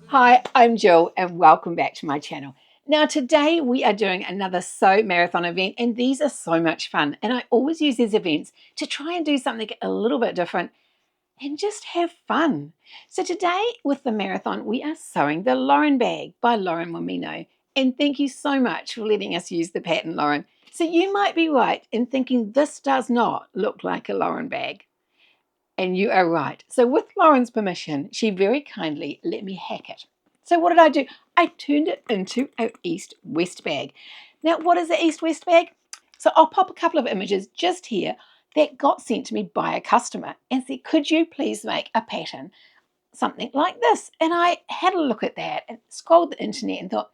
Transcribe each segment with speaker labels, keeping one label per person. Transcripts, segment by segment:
Speaker 1: Hi, I'm Jill and welcome back to my channel. Now today we are doing another Sew Marathon event and these are so much fun, and I always use these events to try and do something a little bit different and just have fun. So today with the marathon we are sewing the Lauren bag by Lauren Mormino, and thank you so much for letting us use the pattern, Lauren. So you might be right in thinking this does not look like a Lauren bag. And you are right. So with Lauren's permission, she very kindly let me hack it. So what did I do? I turned it into an east-west bag. Now, what is an east-west bag? So I'll pop a couple of images just here that got sent to me by a customer and said, could you please make a pattern, something like this? And I had a look at that and scrolled the internet and thought,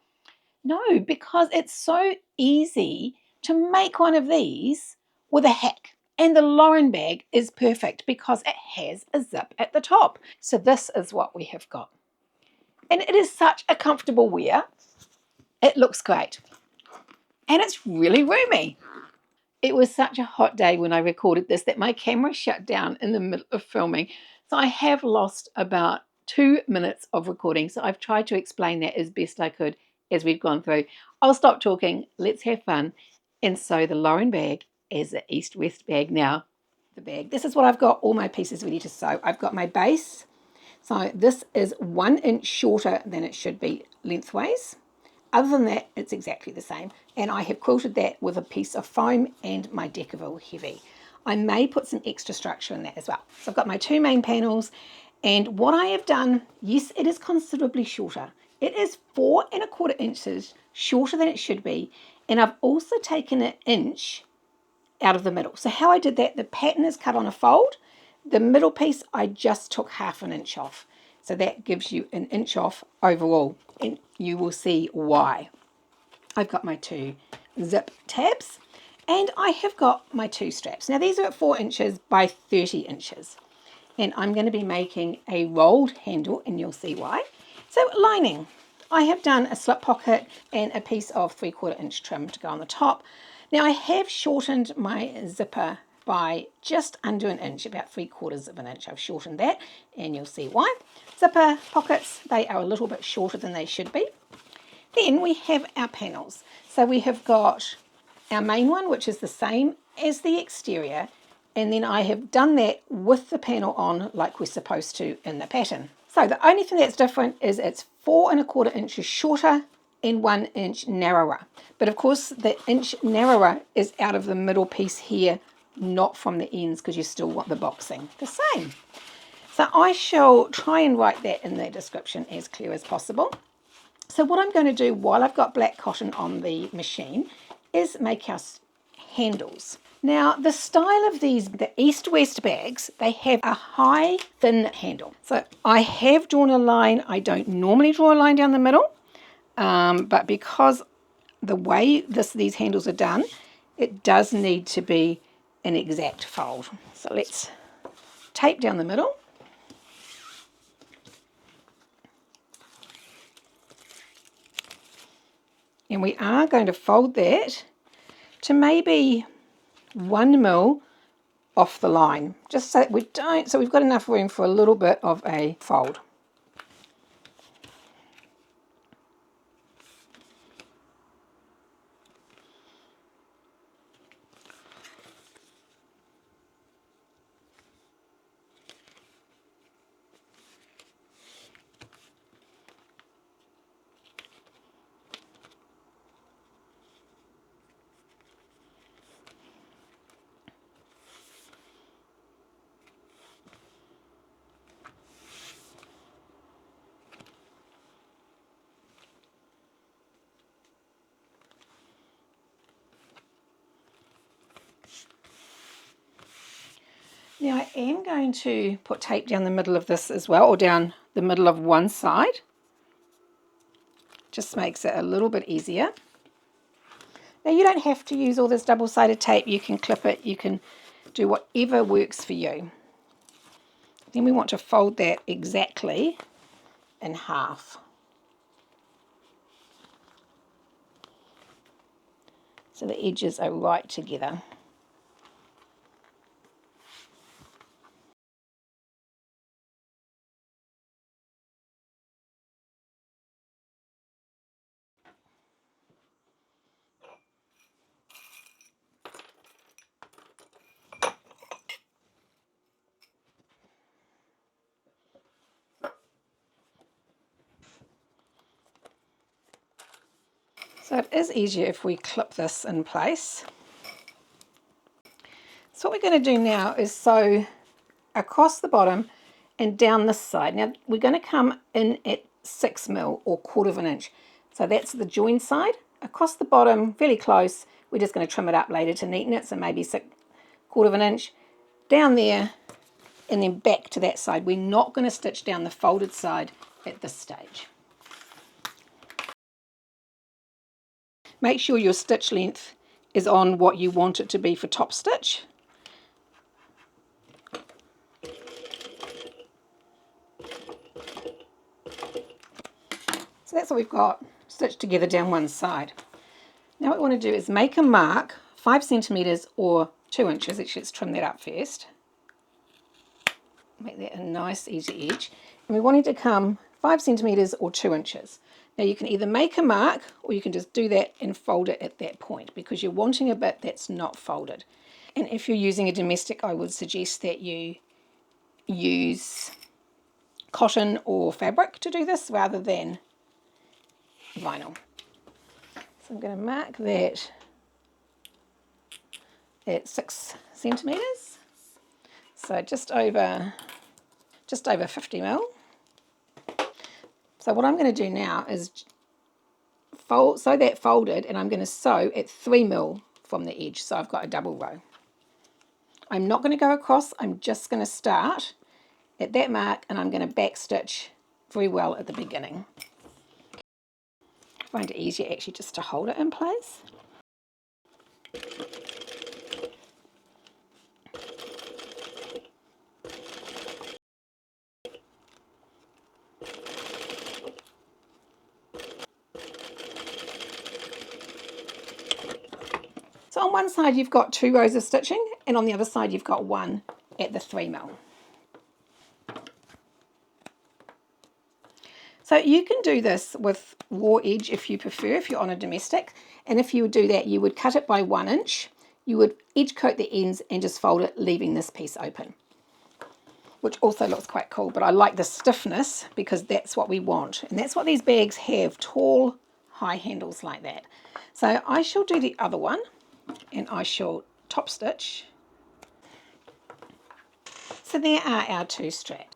Speaker 1: no, because it's so easy to make one of these with a hack. And the Lauren bag is perfect because it has a zip at the top. So this is what we have got. And it is such a comfortable wear. It looks great. And it's really roomy. It was such a hot day when I recorded this that my camera shut down in the middle of filming. So I have lost about 2 minutes of recording. So I've tried to explain that as best I could as we've gone through. I'll stop talking. Let's have fun and sew the Lauren bag as an east-west bag now. The bag. This is what I've got all my pieces ready to sew. I've got my base. So this is 1 inch shorter than it should be lengthways. Other than that, it's exactly the same. And I have quilted that with a piece of foam and my Decaville heavy. I may put some extra structure in that as well. So I've got my 2 main panels. And what I have done, yes, it is considerably shorter. It is 4¼ inches shorter than it should be. And I've also taken an inch out of the middle. So how I did that, the pattern is cut on a fold. The middle piece, I just took 1/2 inch off. So that gives you an inch off overall, and you will see why. I've got my 2 zip tabs, and I have got my 2 straps. Now these are at 4 inches by 30 inches, and I'm going to be making a rolled handle, and you'll see why. So lining, I have done a slip pocket and a piece of 3/4 inch trim to go on the top. Now I have shortened my zipper by just under an inch, about 3/4 of an inch. I've shortened that, and you'll see why. Zipper pockets, they are a little bit shorter than they should be. Then we have our panels. So we have got our main one, which is the same as the exterior, and then I have done that with the panel on like we're supposed to in the pattern. So the only thing that's different is it's 4¼ inches shorter and 1 inch narrower. But of course the inch narrower is out of the middle piece here, not from the ends, because you still want the boxing the same. So I shall try and write that in the description as clear as possible. So what I'm going to do while I've got black cotton on the machine is make our handles. Now the style of these, the east-west bags, they have a high, thin handle. So I have drawn a line. I don't normally draw a line down the middle, but because the way these handles are done, it does need to be an exact fold. So let's tape down the middle. And we are going to fold that to maybe 1 mil off the line, just so that we've got enough room for a little bit of a fold. Now I am going to put tape down the middle of this as well, or down the middle of one side. Just makes it a little bit easier. Now you don't have to use all this double-sided tape. You can clip it, you can do whatever works for you. Then we want to fold that exactly in half. So the edges are right together. So it is easier if we clip this in place. So what we're going to do now is sew across the bottom and down this side. Now we're going to come in at 6 mil or 1/4 of an inch. So that's the join side. Across the bottom, fairly close. We're just going to trim it up later to neaten it, so maybe 1/4 of an inch. Down there and then back to that side. We're not going to stitch down the folded side at this stage. Make sure your stitch length is on what you want it to be for top stitch. So that's what we've got stitched together down one side. Now what we want to do is make a mark 5 centimeters or 2 inches. Actually, let's trim that up first. Make that a nice easy edge. And we want it to come 5 centimeters or 2 inches. Now you can either make a mark or you can just do that and fold it at that point because you're wanting a bit that's not folded. And if you're using a domestic, I would suggest that you use cotton or fabric to do this rather than vinyl. So I'm going to mark that at 6 centimeters. So just over 50 mil. So what I'm going to do now is sew that folded, and I'm going to sew at 3 mil from the edge. So I've got a double row. I'm not going to go across. I'm just going to start at that mark, and I'm going to back stitch very well at the beginning. I find it easier actually just to hold it in place. So on one side you've got 2 rows of stitching, and on the other side you've got 1 at the 3 mil. So you can do this with raw edge if you prefer, if you're on a domestic, and if you would do that you would cut it by 1 inch, you would edge coat the ends and just fold it, leaving this piece open, which also looks quite cool. But I like the stiffness because that's what we want, and that's what these bags have, tall high handles like that. So I shall do the other one, and I shall top stitch. So there are our 2 straps.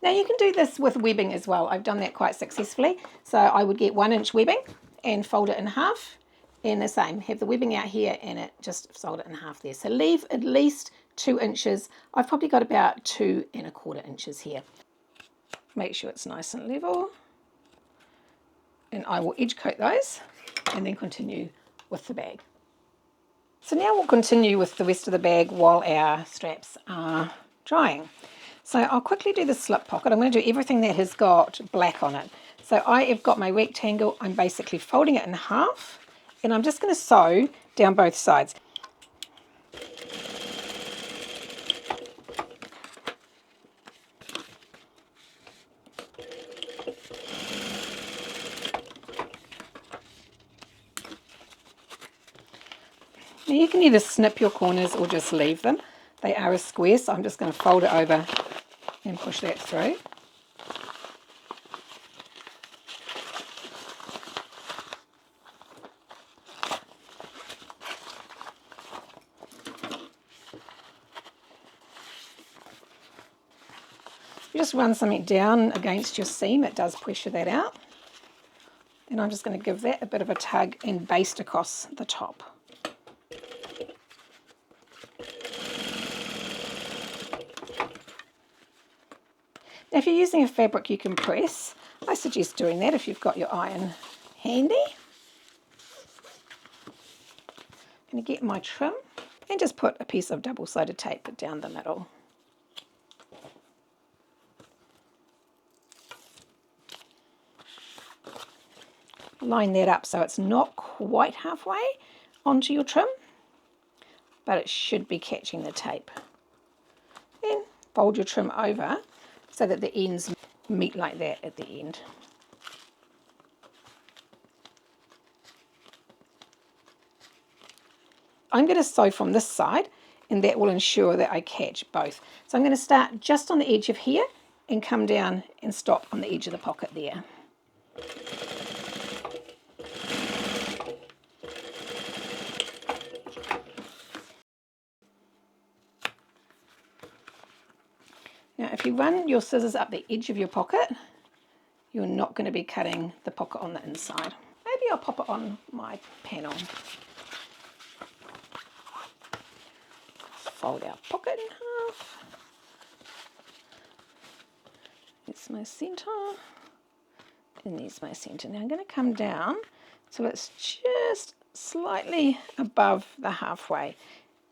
Speaker 1: Now you can do this with webbing as well. I've done that quite successfully. So I would get 1 inch webbing and fold it in half, and the same, have the webbing out here and it just fold it in half there. So leave at least 2 inches. I've probably got about 2 1/4 inches here. Make sure it's nice and level, and I will edge coat those and then continue with the bag. So now we'll continue with the rest of the bag while our straps are drying. So I'll quickly do the slip pocket. I'm going to do everything that has got black on it. So I have got my rectangle. I'm basically folding it in half, and I'm just going to sew down both sides. Now you can either snip your corners or just leave them. They are a square, so I'm just going to fold it over and push that through. You just run something down against your seam, it does pressure that out. And I'm just going to give that a bit of a tug and baste across the top. Now if you're using a fabric you can press, I suggest doing that if you've got your iron handy. I'm going to get my trim and just put a piece of double-sided tape down the middle. Line that up so it's not quite halfway onto your trim, but it should be catching the tape. Then fold your trim over so that the ends meet like that at the end. I'm going to sew from this side, and that will ensure that I catch both. So I'm going to start just on the edge of here and come down and stop on the edge of the pocket there. if you run your scissors up the edge of your pocket, you're not going to be cutting the pocket on the inside. Maybe I'll pop it on my panel. Fold our pocket in half. There's my centre. And there's my centre. Now I'm going to come down so it's just slightly above the halfway.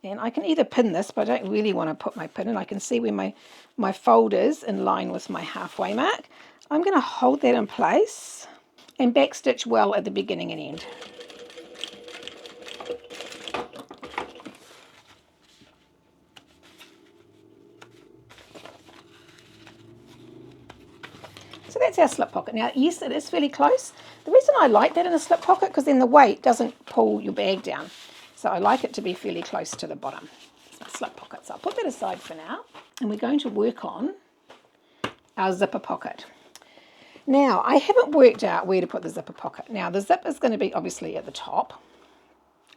Speaker 1: And I can either pin this, but I don't really want to put my pin in. I can see where my fold is in line with my halfway mark. I'm going to hold that in place and backstitch well at the beginning and end. So that's our slip pocket. Now, yes, it is fairly close. The reason I like that in a slip pocket, because then the weight doesn't pull your bag down. So I like it to be fairly close to the bottom. It's my slip pocket. So I'll put that aside for now. And we're going to work on our zipper pocket. Now, I haven't worked out where to put the zipper pocket. Now, the zip is going to be obviously at the top.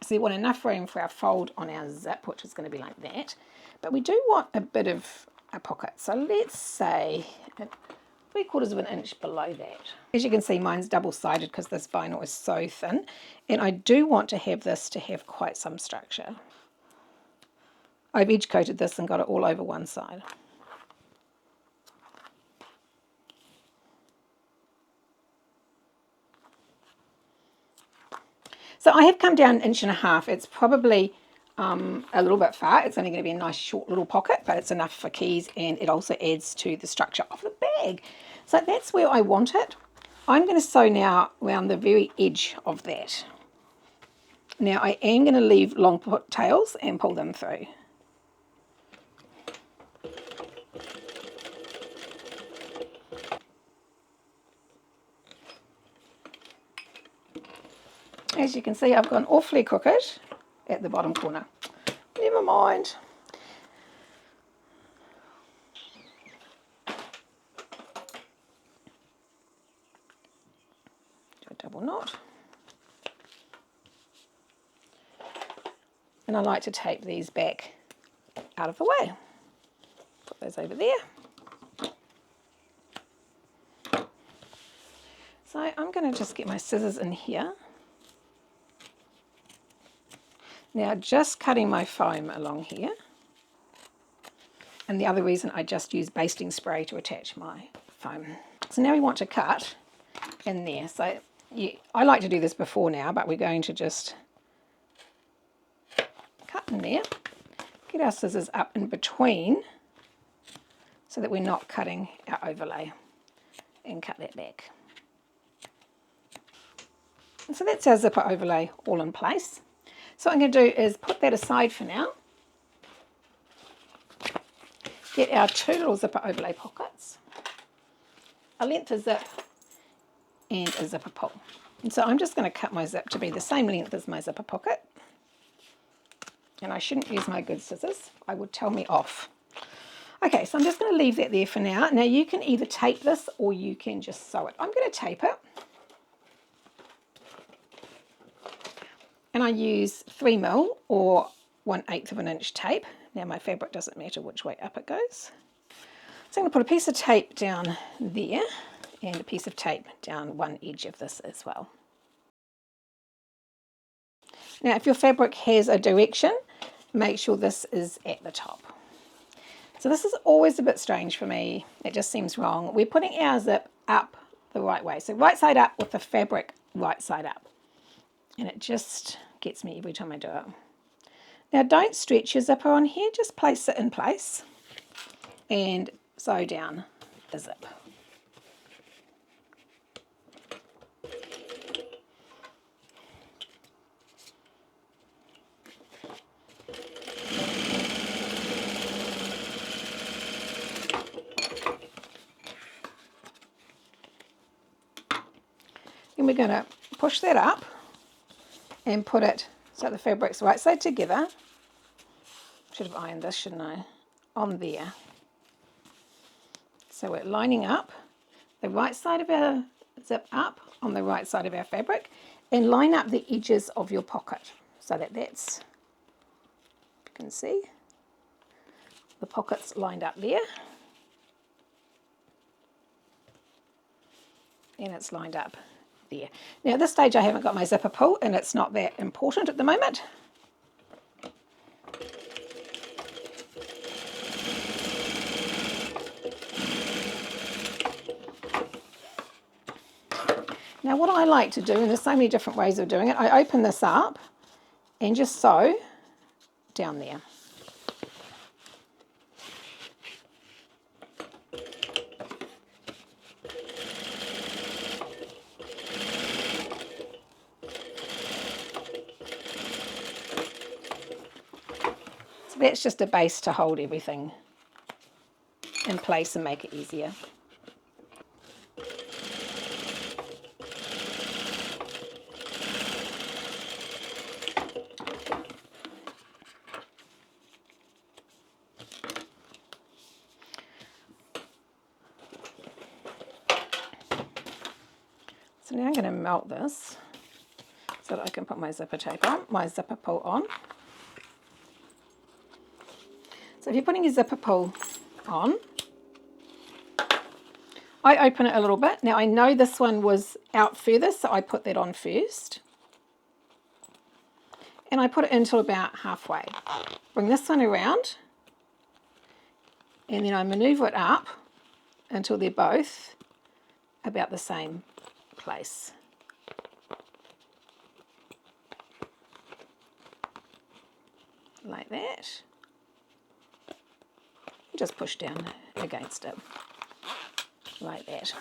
Speaker 1: So we want enough room for our fold on our zip, which is going to be like that. But we do want a bit of a pocket. So let's say 3/4 of an inch below that. As you can see, mine's double-sided because this vinyl is so thin. And I do want to have this to have quite some structure. I've edge coated this and got it all over one side. So I have come down 1.5 inches. It's probably a little bit far. It's only going to be a nice short little pocket, but it's enough for keys, and it also adds to the structure of the bag. So that's where I want it. I'm going to sew now around the very edge of that. Now I am going to leave long tails and pull them through. As you can see, I've gone awfully crooked at the bottom corner. Never mind. Do a double knot. And I like to tape these back out of the way. Put those over there. So I'm going to just get my scissors in here. Now just cutting my foam along here. And the other reason I just use basting spray to attach my foam. So now we want to cut in there. So yeah, I like to do this before now, but we're going to just cut in there. Get our scissors up in between so that we're not cutting our overlay, and cut that back. And so that's our zipper overlay all in place. So what I'm going to do is put that aside for now. Get our 2 little zipper overlay pockets, a length of zip and a zipper pull. And so I'm just going to cut my zip to be the same length as my zipper pocket. And I shouldn't use my good scissors. I would tell me off. Okay, so I'm just going to leave that there for now. Now you can either tape this or you can just sew it. I'm going to tape it. And I use 3mm or 1/8 of an inch tape. Now my fabric doesn't matter which way up it goes. So I'm going to put a piece of tape down there and a piece of tape down one edge of this as well. Now if your fabric has a direction, make sure this is at the top. So this is always a bit strange for me. It just seems wrong. We're putting our zip up the right way. So right side up with the fabric right side up. And it just gets me every time I do it. Now don't stretch your zipper on here, just place it in place and sew down the zip. Then we're going to push that up and put it so the fabric's right side together. Should have ironed this, shouldn't I? On there. So we're lining up the right side of our zip up on the right side of our fabric, and line up the edges of your pocket so that that's, you can see, the pocket's lined up there. and it's lined up there. Now at this stage I haven't got my zipper pull, and it's not that important at the moment. Now what I like to do, and there's so many different ways of doing it, I open this up and just sew down there. So that's just a base to hold everything in place and make it easier. So now I'm going to melt this so that I can put my zipper tape on, my zipper pull on. So if you're putting your zipper pull on, I open it a little bit. Now I know this one was out further, so I put that on first. And I put it until about halfway. Bring this one around, and then I maneuver it up until they're both about the same place. Like that. Just push down against it. Like that.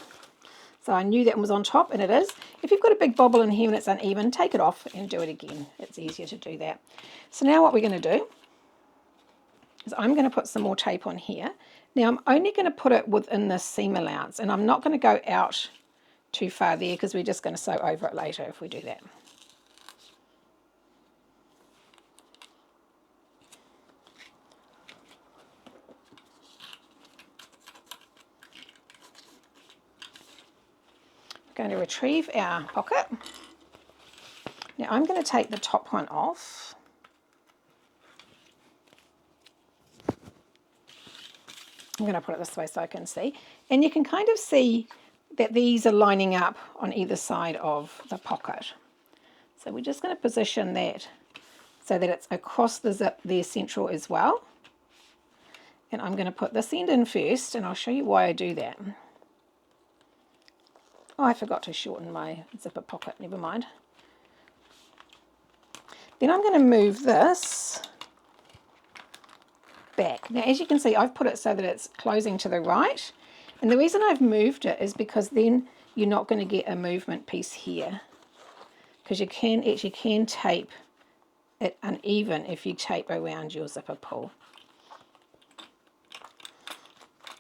Speaker 1: So I knew that one was on top, and it is. If you've got a big bobble in here and it's uneven, take it off and do it again. It's easier to do that. So now what we're going to do is I'm going to put some more tape on here. Now I'm only going to put it within this seam allowance, and I'm not going to go out too far there because we're just going to sew over it later if we do that. We're going to retrieve our pocket. Now I'm going to take the top one off. I'm going to put it this way so I can see. And you can kind of see that these are lining up on either side of the pocket. So we're just going to position that so that it's across the zip there central as well. And I'm going to put this end in first, and I'll show you why I do that. Oh, I forgot to shorten my zipper pocket, never mind. Then I'm going to move this back. Now as you can see, I've put it so that it's closing to the right, and the reason I've moved it is because then you're not going to get a movement piece here, because you can tape it uneven if you tape around your zipper pull.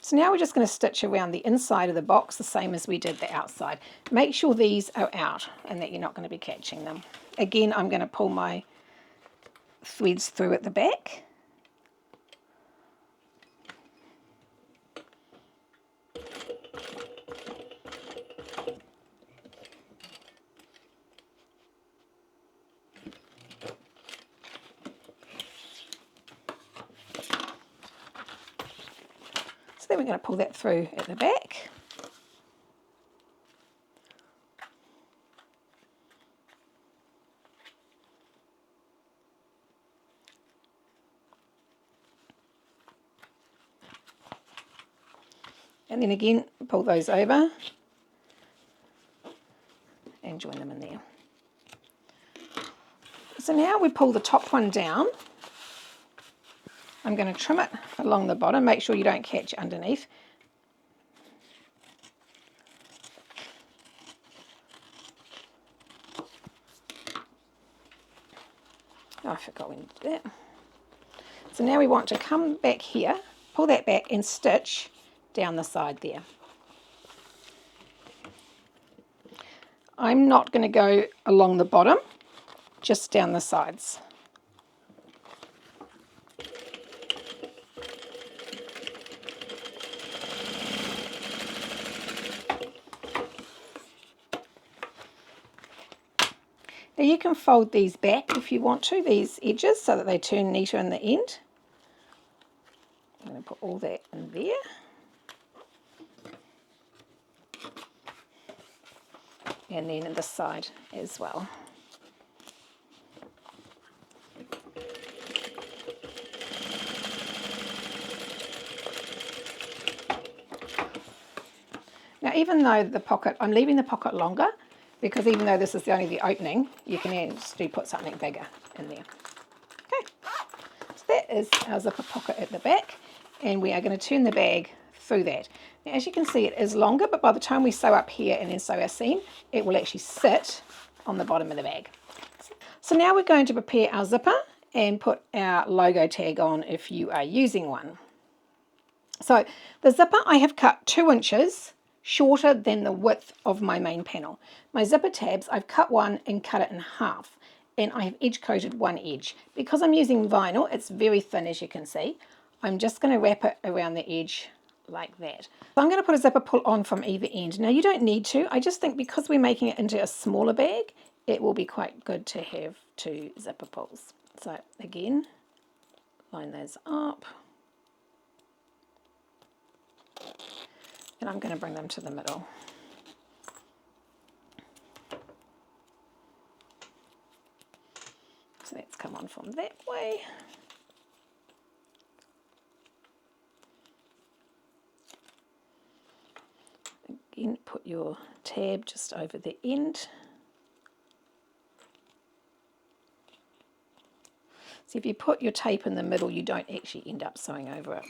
Speaker 1: So now we're just going to stitch around the inside of the box the same as we did the outside. Make sure these are out and that you're not going to be catching them. Again, I'm going to pull my threads through at the back. Then we're going to pull that through at the back. And then again, pull those over and join them in there. So now we pull the top one down. I'm going to trim it along the bottom, make sure you don't catch underneath. Oh, I forgot we need to do that. So now we want to come back here, pull that back and stitch down the side there. I'm not going to go along the bottom, just down the sides. Now you can fold these back if you want to, these edges, so that they turn neater in the end. I'm going to put all that in there. and then in this side as well. Now, even though the pocket, I'm leaving the pocket longer, because even though this is only the opening, you can actually put something bigger in there. Okay, so that is our zipper pocket at the back, and we are going to turn the bag through that. Now, as you can see, it is longer, but by the time we sew up here and then sew our seam, it will actually sit on the bottom of the bag. So now we're going to prepare our zipper and put our logo tag on if you are using one. So the zipper I have cut 2 inches shorter than the width of my main panel. My zipper tabs, I've cut one and cut it in half, and I have edge coated one edge. Because I'm using vinyl, it's very thin, as you can see. I'm just going to wrap it around the edge like that. So I'm going to put a zipper pull on from either end. Now, you don't need to. I just think because we're making it into a smaller bag, it will be quite good to have 2 zipper pulls. So again, line those up. And I'm going to bring them to the middle. So let's come on from that way. Again, put your tab just over the end. So if you put your tape in the middle, you don't actually end up sewing over it.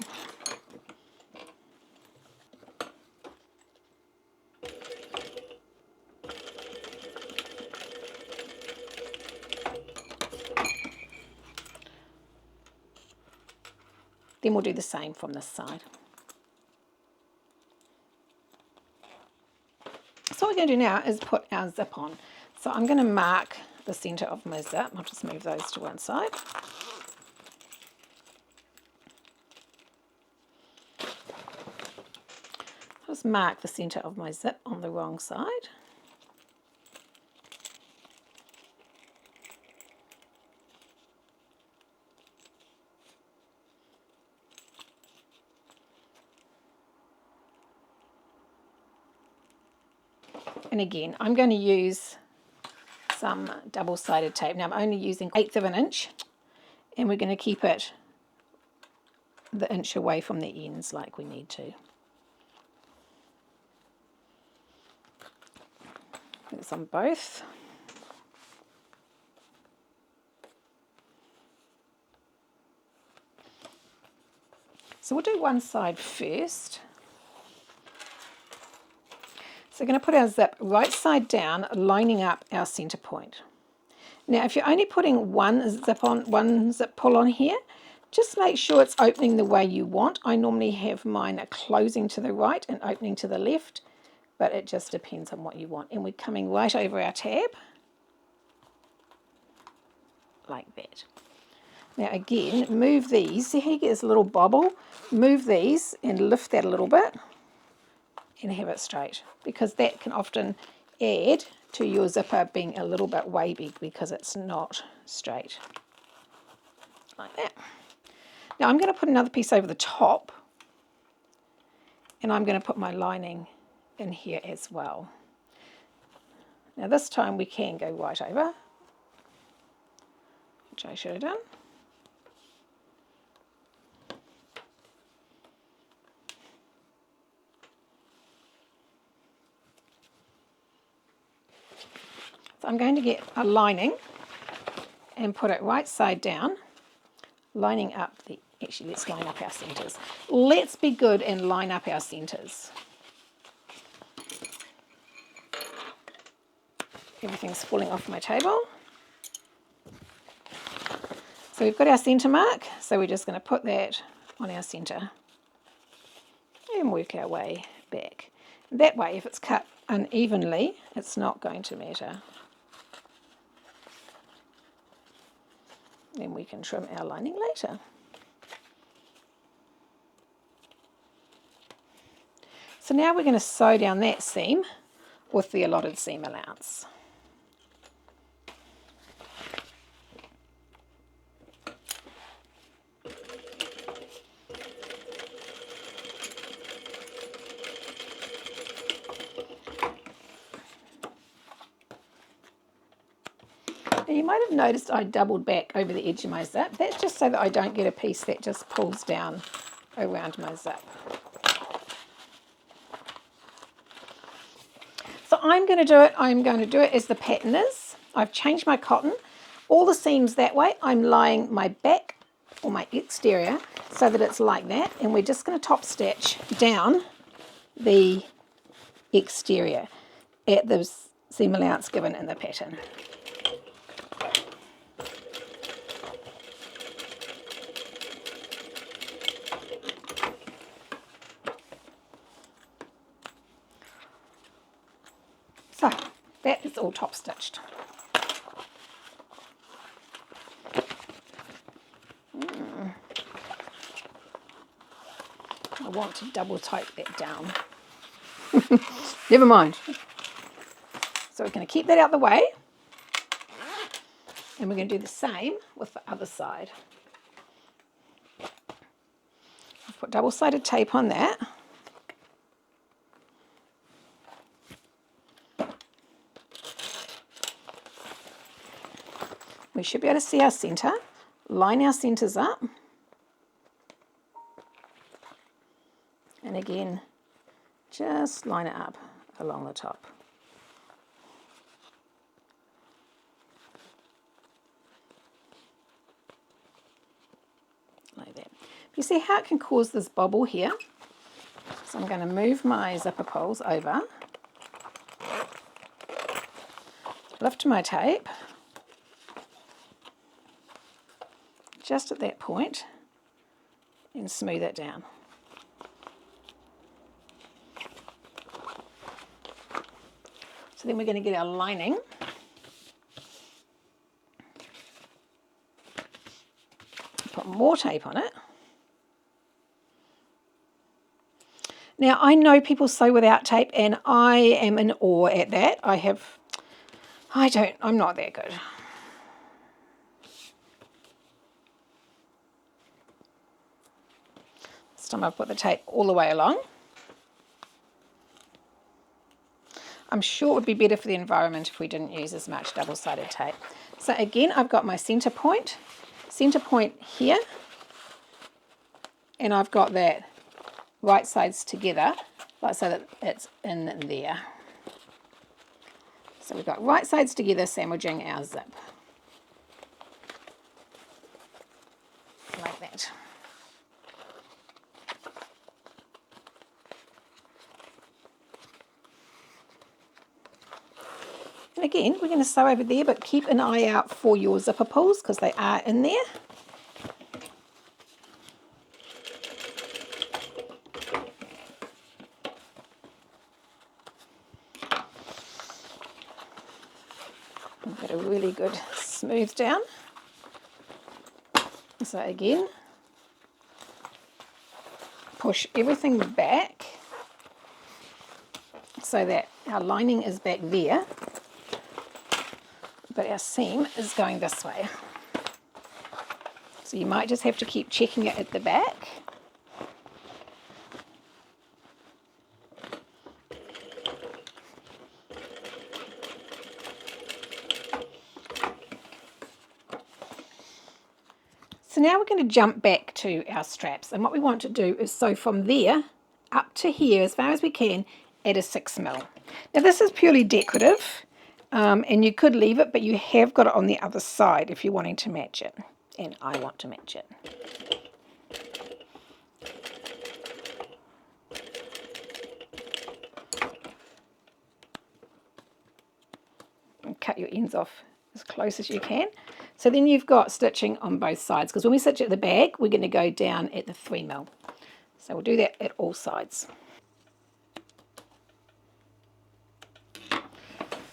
Speaker 1: Then we'll do the same from this side. So what we're going to do now is put our zip on. So I'm going to mark the centre of my zip. I'll just move those to one side. Just mark the centre of my zip on the wrong side. And again, I'm going to use some double-sided tape. Now I'm only using 1/8 of an inch, and we're going to keep it the inch away from the ends like we need to. It's on both. So we'll do one side first. So we're going to put our zip right side down, lining up our centre point. Now, if you're only putting one zip pull on here, just make sure it's opening the way you want. I normally have mine closing to the right and opening to the left, but it just depends on what you want. And we're coming right over our tab, like that. Now again, move these. See how you get this little bobble? Move these and lift that a little bit and have it straight, because that can often add to your zipper being a little bit wavy because it's not straight. Like that. Now I'm going to put another piece over the top, and I'm going to put my lining in here as well. Now this time we can go right over, which I should have done. So I'm going to get a lining and put it right side down, lining up the, actually let's line up our centres. Let's be good and line up our centres. Everything's falling off my table. So we've got our centre mark, so we're just going to put that on our centre and work our way back. That way, if it's cut unevenly, it's not going to matter. Then we can trim our lining later. So now we're going to sew down that seam with the allotted seam allowance. Now you might have noticed I doubled back over the edge of my zip. That's just so that I don't get a piece that just pulls down around my zip. So I'm going to do it as the pattern is. I've changed my cotton. All the seams that way, I'm lying my back or my exterior so that it's like that. And we're just going to top stitch down the exterior at the seam allowance given in the pattern. So that is all top stitched. I want to double tight that down. Never mind. So we're going to keep that out the way. And we're going to do the same with the other side. I've put double-sided tape on that. We should be able to see our centre. Line our centres up. And again, just line it up along the top. Like that. You see how it can cause this bobble here? So I'm going to move my zipper pulls over, lift my tape, just at that point, and smooth it down. So then we're going to get our lining. Put more tape on it. Now I know people sew without tape and I am in awe at that. I'm not that good. This time I've put the tape all the way along. I'm sure it would be better for the environment if we didn't use as much double-sided tape. So again, I've got my centre point here, and I've got that right sides together, like so that it's in there. So we've got right sides together sandwiching our zip. Like that. And again, we're going to sew over there, but keep an eye out for your zipper pulls because they are in there. Get a really good smooth down. So again, push everything back so that our lining is back there, but our seam is going this way. So you might just have to keep checking it at the back. So now we're going to jump back to our straps, and what we want to do is sew from there up to here as far as we can at a 6mm. Now this is purely decorative, and you could leave it, but you have got it on the other side if you're wanting to match it, and I want to match it. And cut your ends off as close as you can. So then you've got stitching on both sides, because when we stitch at the back, we're going to go down at the 3mm. So we'll do that at all sides.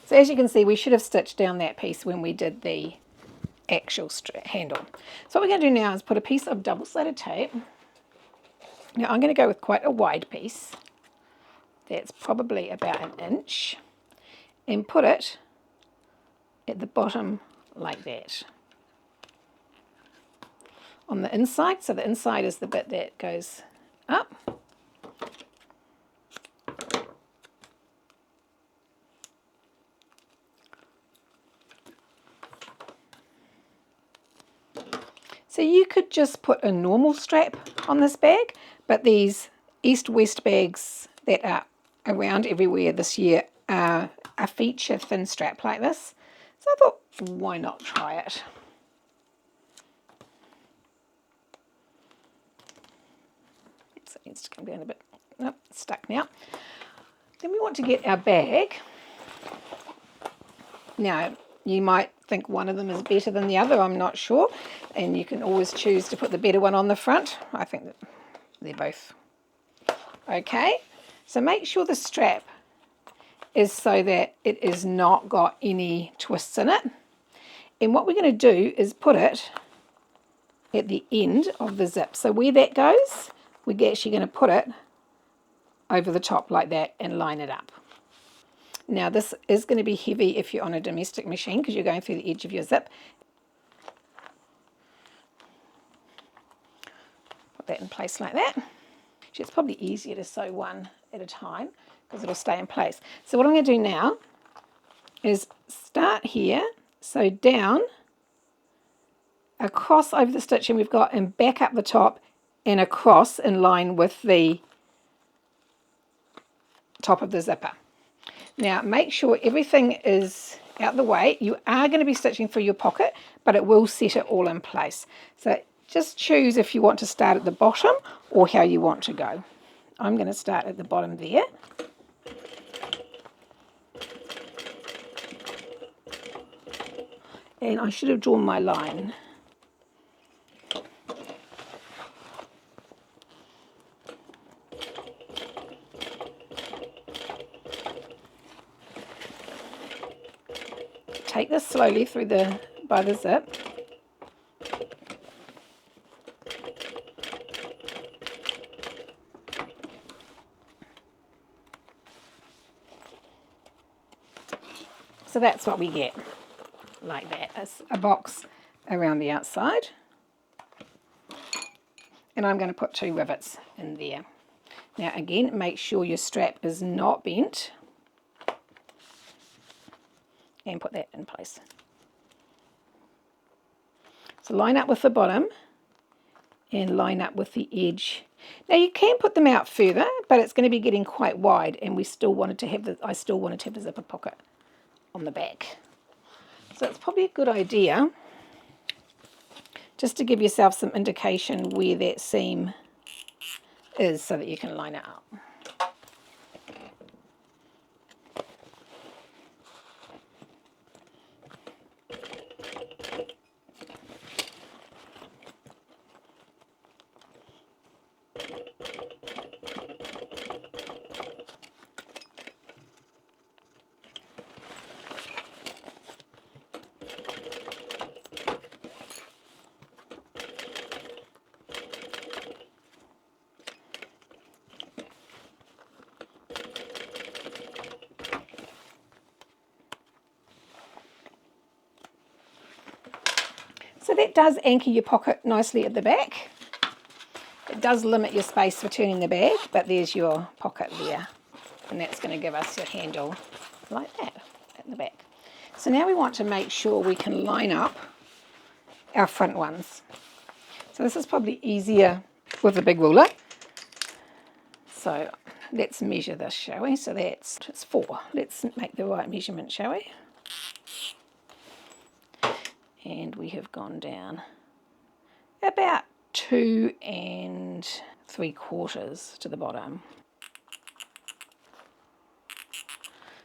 Speaker 1: So as you can see, we should have stitched down that piece when we did the actual handle. So what we're going to do now is put a piece of double-sided tape. Now I'm going to go with quite a wide piece. That's probably about 1 inch. And put it at the bottom like that. On the inside, so the inside is the bit that goes up. So you could just put a normal strap on this bag, but these East-West bags that are around everywhere this year are a feature thin strap like this. So I thought, why not try it? So it needs to come down a bit. Nope, it's stuck now. Then we want to get our bag. Now, you might think one of them is better than the other, I'm not sure. And you can always choose to put the better one on the front. I think that they're both okay. So make sure the strap is so that it has not got any twists in it. And what we're going to do is put it at the end of the zip. So where that goes, we're actually going to put it over the top like that and line it up. Now this is going to be heavy if you're on a domestic machine because you're going through the edge of your zip. Put that in place like that. It's probably easier to sew one at a time because it'll stay in place. So what I'm going to do now is start here, sew down, across over the stitching we've got and back up the top and across in line with the top of the zipper. Now make sure everything is out the way. You are going to be stitching through your pocket, but it will set it all in place. So just choose if you want to start at the bottom or how you want to go. I'm going to start at the bottom there. And I should have drawn my line. Take this slowly through by the zip. So that's what we get, like that. It's a box around the outside. And I'm going to put 2 rivets in there. Now again, make sure your strap is not bent. And put that in place. So line up with the bottom and line up with the edge. Now you can put them out further, but it's going to be getting quite wide, and I still wanted to have the zipper pocket on the back. So it's probably a good idea just to give yourself some indication where that seam is so that you can line it up. So that does anchor your pocket nicely at the back. It does limit your space for turning the bag, but there's your pocket there. And that's going to give us your handle like that at the back. So now we want to make sure we can line up our front ones. So this is probably easier with a big ruler. So let's measure this, shall we? So it's 4. Let's make the right measurement, shall we? And we have gone down about 2 3/4 to the bottom.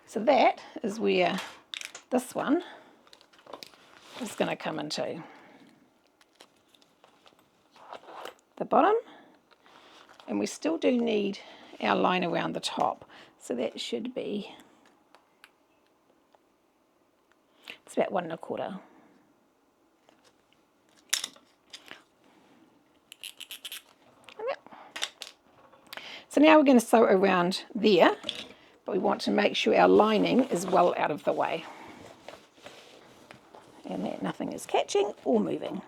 Speaker 1: So that is where this one is going to come into the bottom, and we still do need our line around the top, so that should be, it's about 1 1/4. So now we're going to sew around there, but we want to make sure our lining is well out of the way and that nothing is catching or moving.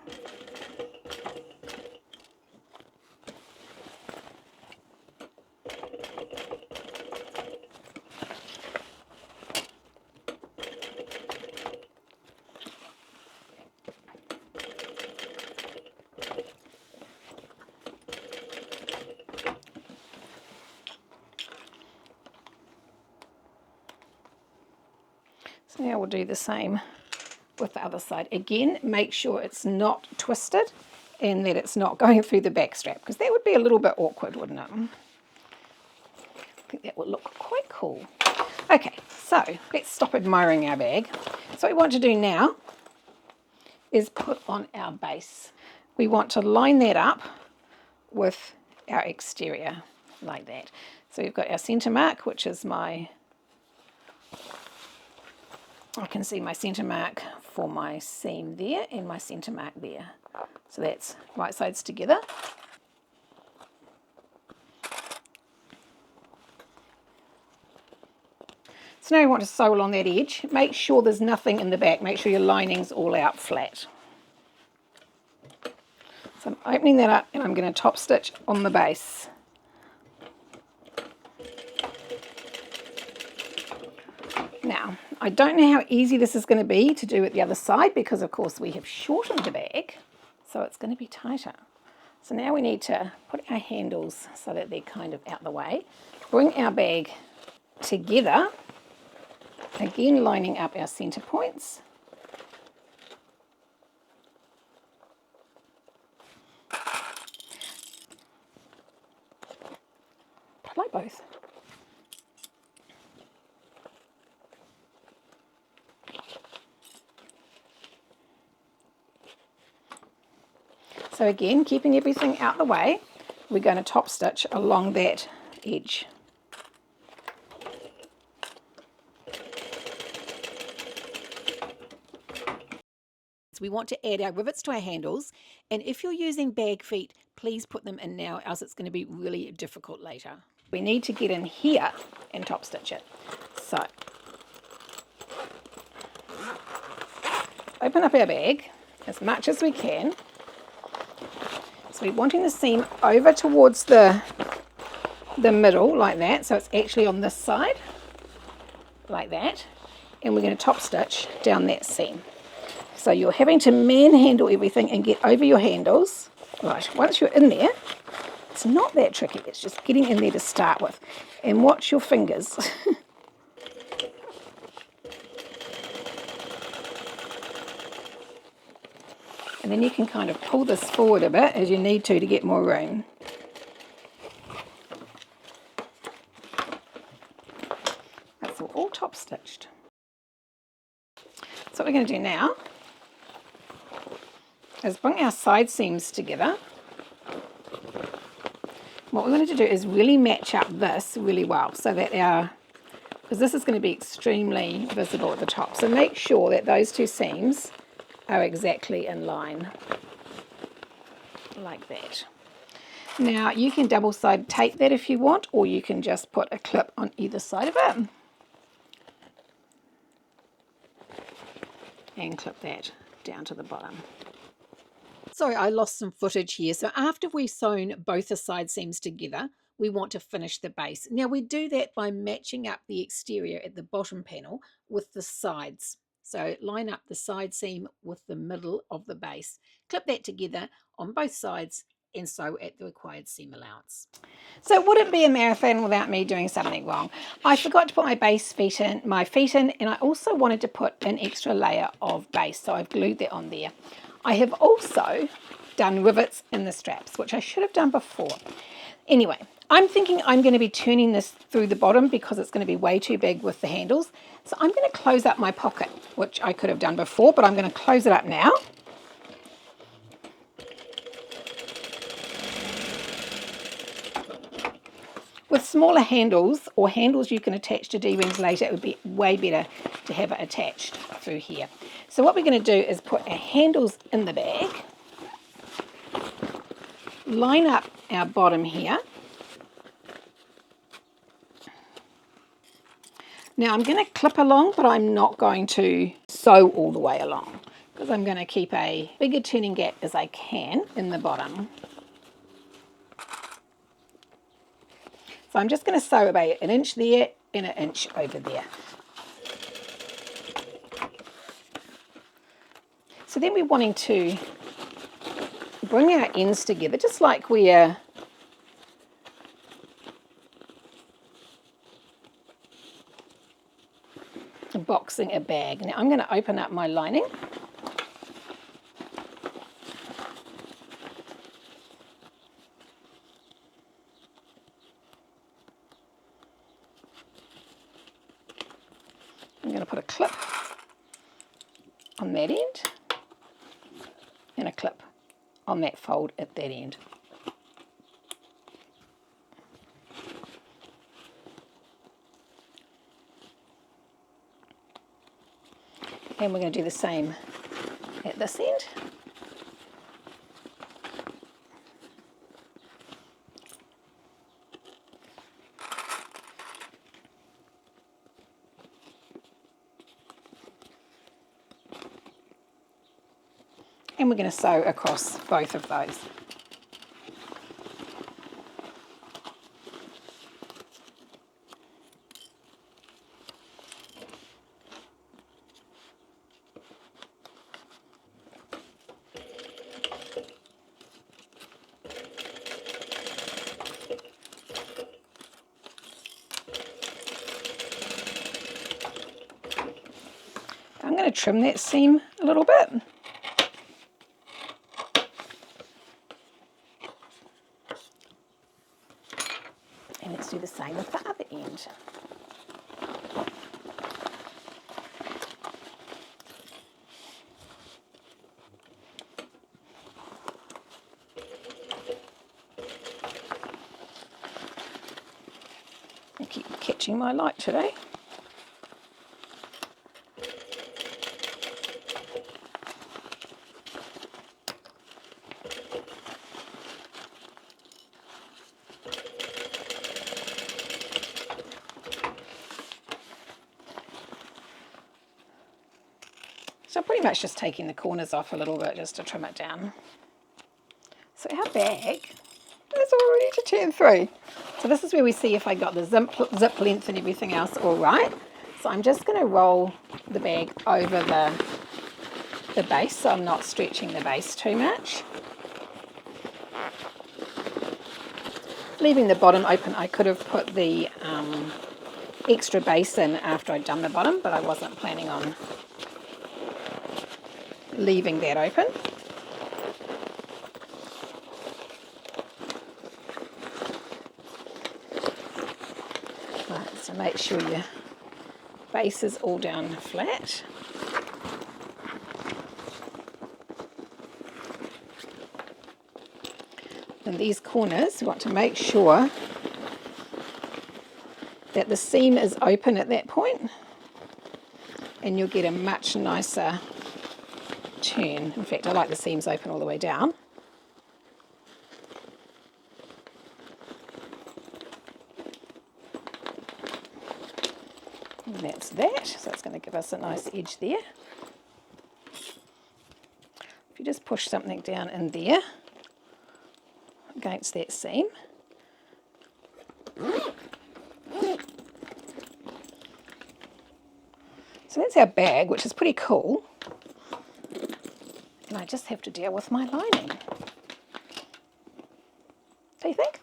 Speaker 1: So now we'll do the same with the other side. Again, make sure it's not twisted and that it's not going through the back strap, because that would be a little bit awkward, wouldn't it? I think that would look quite cool. Okay, so let's stop admiring our bag. So what we want to do now is put on our base. We want to line that up with our exterior like that. So we've got our center mark, which is I can see my center mark for my seam there and my center mark there. So that's right sides together. So now you want to sew along that edge. Make sure there's nothing in the back. Make sure your lining's all out flat. So I'm opening that up and I'm going to top stitch on the base. Now, I don't know how easy this is going to be to do at the other side, because of course we have shortened the bag, so it's going to be tighter. So now we need to put our handles so that they're kind of out the way. Bring our bag together, again lining up our center points. Like both. So again, keeping everything out the way, we're going to top stitch along that edge. So we want to add our rivets to our handles, and if you're using bag feet, please put them in now, else it's going to be really difficult later. We need to get in here and top stitch it. So open up our bag as much as we can. So we're wanting the seam over towards the middle like that, so it's actually on this side like that, and we're going to top stitch down that seam. So you're having to manhandle everything and get over your handles. Right, once you're in there, it's not that tricky, it's just getting in there to start with. And watch your fingers. And then you can kind of pull this forward a bit as you need to get more room. That's all top stitched. So what we're going to do now is bring our side seams together. What we're going to do is really match up this really well, so that because this is going to be extremely visible at the top. So make sure that those two seams are exactly in line, like that. Now you can double side tape that if you want, or you can just put a clip on either side of it and clip that down to the bottom. Sorry, I lost some footage here. So after we've sewn both the side seams together, we want to finish the base. Now we do that by matching up the exterior at the bottom panel with the sides. So line up the side seam with the middle of the base. Clip that together on both sides and sew at the required seam allowance. So it wouldn't be a marathon without me doing something wrong. I forgot to put my feet in, and I also wanted to put an extra layer of base, so I've glued that on there. I have also done rivets in the straps, which I should have done before. Anyway, I'm thinking I'm going to be turning this through the bottom because it's going to be way too big with the handles. So I'm going to close up my pocket, which I could have done before, but I'm going to close it up now. With smaller handles, or handles you can attach to D-rings later, it would be way better to have it attached through here. So what we're going to do is put our handles in the bag, line up our bottom here. Now I'm going to clip along, but I'm not going to sew all the way along, because I'm going to keep a bigger turning gap as I can in the bottom. So I'm just going to sew about an inch there and an inch over there. So then we're wanting to bring our ends together, just like we're boxing a bag. Now I'm going to open up my lining. I'm going to put a clip on that end and a clip on that fold at that end. And we're going to do the same at this end. And we're going to sew across both of those. I'm going to trim that seam a little bit. And let's do the same with the other end. I keep catching my light today. So pretty much just taking the corners off a little bit just to trim it down. So our bag is all ready to turn through. So this is where we see if I got the zip length and everything else all right. So I'm just going to roll the bag over the base so I'm not stretching the base too much. Leaving the bottom open, I could have put the extra base in after I'd done the bottom, but I wasn't planning on leaving that open. Right, so make sure your base is all down flat. And these corners, you want to make sure that the seam is open at that point, and you'll get a much nicer turn. In fact, I like the seams open all the way down. And that's that. So it's going to give us a nice edge there. If you just push something down in there against that seam. So that's our bag, which is pretty cool. And I just have to deal with my lining. Do you think?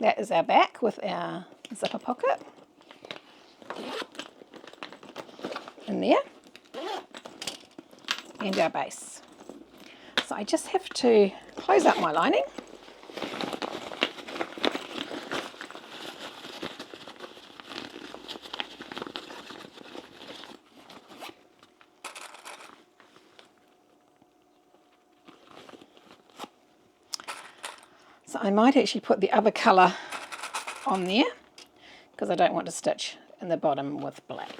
Speaker 1: That is our back with our zipper pocket in there, and our base. So I just have to close up my lining. So I might actually put the other colour on there because I don't want to stitch in the bottom with black.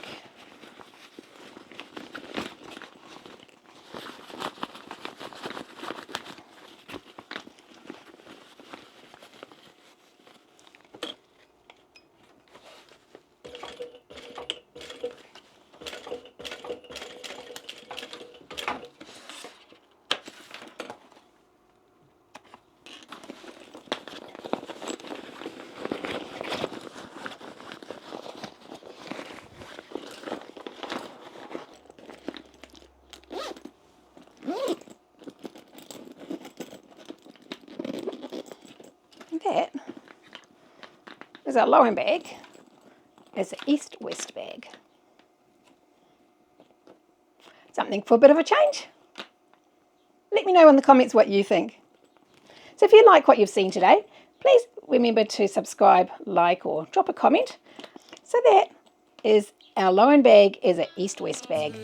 Speaker 1: That is our Lauren bag, is an east-west bag. Something for a bit of a change. Let me know in the comments what you think. So if you like what you've seen today, please remember to subscribe, like, or drop a comment. So that is our Lauren bag is an east-west bag.